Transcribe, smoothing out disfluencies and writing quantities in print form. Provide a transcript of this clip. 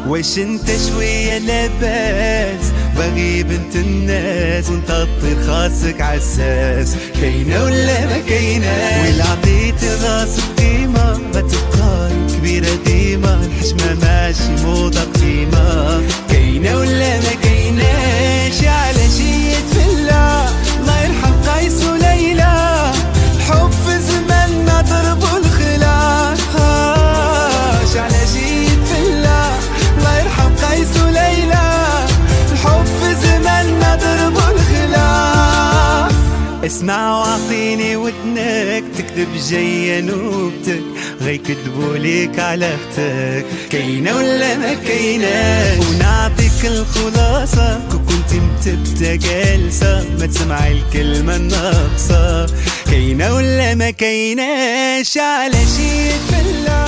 وش انت شوية لباس بغيب انت الناس وانت تطير خاصك عساس. كاينة ولا ما كاينة؟ ولا عطيت راسك قيمة ما تبقى كبيرة ديما. الحشمة ماشي موضة قديمة. كاينة ولا ما كايناش؟ على شي يتفلى الله يرحم قيس وليلى. الحب في زماننا ضربوا الخلا. على شي يتفلى الله يرحم قيس وليلى. الحب في زماننا ضربوا الخلا. اسمع واعطيني ودنك تكذب جاية نوبتك غيكذبوا ليك على اختك. كاينة ولا ما كايناش؟ ونعطيك الخلاصة كنت متبتة جالسة ما تسمع الكلمة الناقصة. كاينة ولا ما كايناش؟ على شي يتفلى